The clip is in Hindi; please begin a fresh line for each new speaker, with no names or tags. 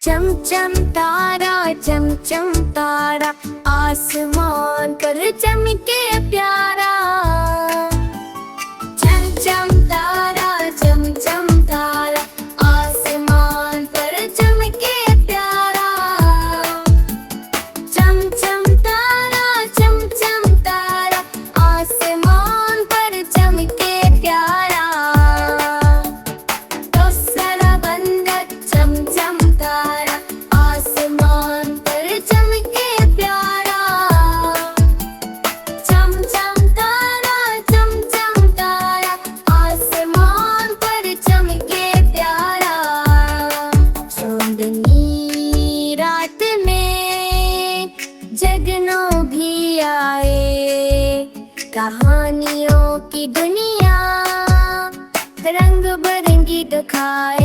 चमचम तारा आसमान पर चमके प्यारा। चमचम तारा आसमान पर चमके प्यारा। चमचम तारा आसमान पर चमके प्यारा। दूसरा बंदर चमचम तारा आसमान पर चमके प्यारा। चमचम तारा आसमान पर चमके प्यारा। चांदनी रात में जगनों भी आए, कहानियों की दुनिया रंग बिरंगी दिखाए।